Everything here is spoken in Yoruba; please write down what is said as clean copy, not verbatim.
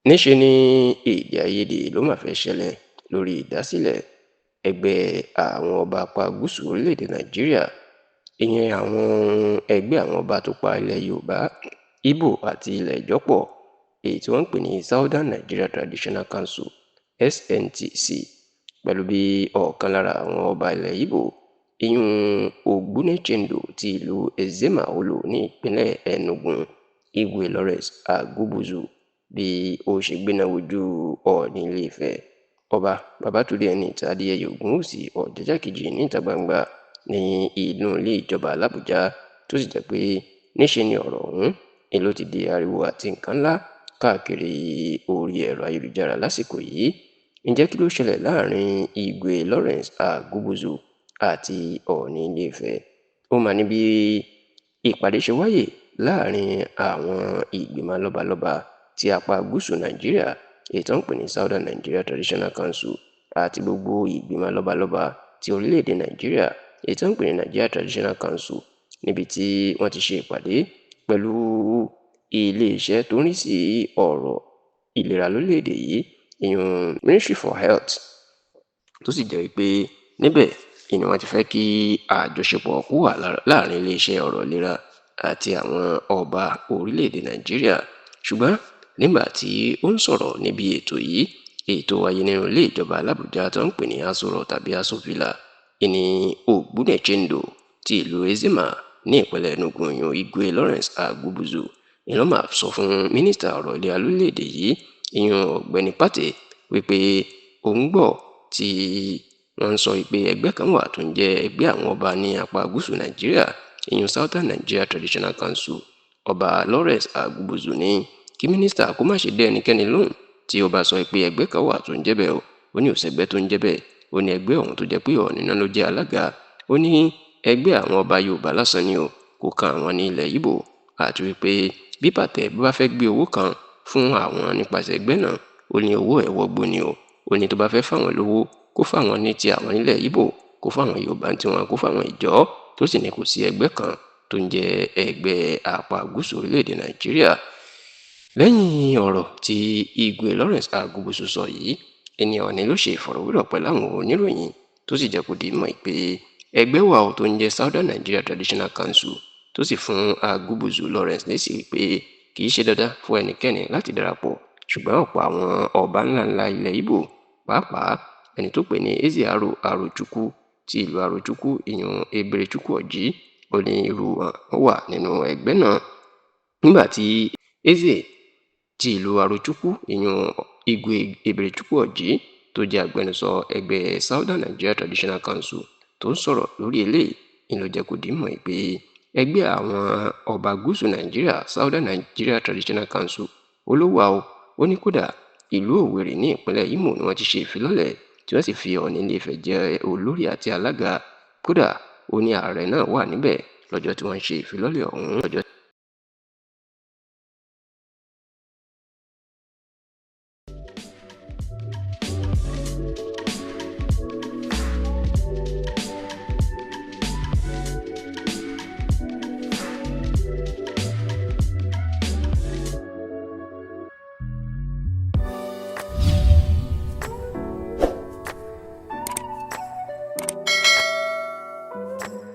níṣe ni èdè àìyedè ló mà fẹ́ ṣẹlẹ̀ lórí ìdásílẹ̀ ẹgbẹ́ àwọn ọba apá gúúsù orílẹ̀-èdè nàìjíríà, ìyẹn àwọn ẹgbẹ́ àwọn ọba tó pa ilẹ̀ yorùbá, ìgbò àti ilẹ̀ ìjọ pọ̀, èyí tí wọ́n ń pè ní Southern Nigeria Traditional Council SNTC, pẹ̀lú bí ọ̀kan lára àwọn ọba ilẹ̀ ìgbò, ìyún Ogbunechendo ti ìlú Ezema-Olo ní ìpínlẹ̀ Enugu, Igwe Lawrence Agubuzu, bí ó ṣe gbéná wojú Ọọ̀ni Ilé-Ifẹ̀ ọba Babátúndé Ẹniìtàn Adéyẹyè Ògúnwùsì Ọ̀jájá kejì níta gbangba ní inú ilé ìjọba l'Àbújá, tó sì jẹ́ pé níṣe ni ọ̀rọ̀ ọ̀hún ló ti di ariwo àti nǹkan ńlá káàkiri orí ẹ̀rọ ayélujára lásìkò yìí. Ǹjẹ́ kí ló ṣẹlẹ̀ láàrin Igwe Lawrence Agubuzu àti Ọọ̀ni Ilé-Ifẹ̀? Ó mà ní bí ìpàdé ṣe wáyé láàrin àwọn ìgbìmọ̀ lọ́balọ́ba ti apá gúúsù nàìjíríà, èyí tó ń pè ní Southern Nigeria Traditional Council, àti gbogbo ìgbìmọ̀ lọ́balọ́ba ti orílẹ̀-èdè nàìjíríà, èyí tó ń pè ní Nigeria Traditional Council, níbi tí wọ́n ti ṣe ìpàdé pẹ̀lú ilé-iṣẹ́ tó ń rí sí ọ̀rọ̀ ìlera lórílẹ̀-èdè yìí, ìyún Ministry for Health, tó sì jẹ́ pé níbẹ̀ ni wọ́n ti fẹ́ kí àjọṣepọ̀ kó wà láàrin ilé-iṣẹ́ ọ̀rọ̀ ìlera àti àwọn ọba orílẹ̀-èdè nàìjíríà. Ṣùgbọ́n nígbà tí ó ń sọ̀rọ̀ níbi ètò yìí, ètò wáyé nínú ilé ìjọba l'Àbújá tó ń pè ní Aso Rock tàbí Aso Villa, ìní Ogbunechendo ti ìlú Ezema ní ìpínlẹ̀ Enugu, ìyún Igwe Lawrence Agubuzu, ló máa sọ fún mínísítà ọ̀rọ̀ ìlera lórílẹ̀-èdè yìí, ìyún ọ̀gbẹ́ni Pate, wípé òun gbọ́ tí wọ́n ń sọ pé ẹgbẹ́ kan wà tó ń jẹ́ ẹgbẹ́ àwọn ọba ní apá gúúsù nàìjíríà, ìyún Southern Nigeria Traditional Council. Ọba Lawrence Agubuzu ní kí mínísítà kó má ṣe dá ẹnikẹ́ni lóhùn tí ó bá sọ pé ẹgbẹ́ kan wà tó ń jẹ́ bẹ́ẹ̀ o. Ó ní òṣègbè tó ń jẹ́ bẹ́ẹ̀, ó ní ẹgbẹ́ ọ̀hún tó jẹ́ pé Ọọ̀ni náà ló jẹ́ alága. Ó ní ẹgbẹ́ àwọn ọba yorùbá lásán ni o, kò kan àwọn ní ilẹ̀ Ìgbò, àti wípé bí Pàtẹ bá fẹ́ gbé owó kan fún àwọn nípasẹ̀ ẹgbẹ́ náà, ó ní owó ẹ̀ wọgbó ni o. Ó ní tó bá fẹ́ fáwọn lówó, kó fáwọn ní ti àwọn nílẹ̀ Ìgbò, kó fáwọn yorùbá tí wọn, kó fáwọn ìjọ, tó sì ní kò sí ẹgbẹ́ kan tó ń jẹ́ ẹgbẹ́ apá gúúsù orílẹ̀-èdè nàìjíríà. Lẹ́yìn ọ̀rọ̀ tí Igwe Lawrence Agubuzu sọ yìí, ẹni Ọọ̀ni ló ṣe ìfọ̀rọ̀wérọ̀ pẹ̀lú àwọn oníròyìn, tó sì jẹ́ kó di mọ̀ pé ẹgbẹ́ wà tó ń jẹ́ Southern Nigeria Traditional Council, tó sì fún Agubuzu Lawrence lésì pé kì í ṣe dandan fún ẹnikẹ́ni láti darapọ̀, ṣùgbọ́n ọ̀pọ̀ àwọn ọba ńláńlá ilẹ̀ Ìgbò, pàápàá ẹni tó pè ní Eze-Aro Arochukwu ti ìlú Arochukwu, ìyún Eberechukwu Orji, ó ní irú wọn wà nínú ẹgbẹ́ náà. Nígbà tí Eze ti ìlú Arochukwu, ìyún Igwe Eberechukwu Orji, tó jẹ́ agbẹnusọ ẹgbẹ́ Southern Nigeria Traditional Council, tó ń sọ̀rọ̀ lórí eléyìí ló jẹ́ kó di mọ̀ pé ẹgbẹ́ àwọn ọba gúúsù nàìjíríà, Southern Nigeria Traditional Council, olówó ó ní kódà ìlú Òwèrì ní ìpínlẹ̀ Imo ni wọ́n ti ṣe ìfilọ́lẹ̀, tí wọ́n sì fi Ọọ̀ni Ilé-Ifẹ̀ jẹ́ olórí àti alága. Kódà ó ní ààrẹ náà wà níbẹ̀ lọ́jọ́ tí wọ́n ṣe ìfilọ́lẹ̀ ọ̀hún.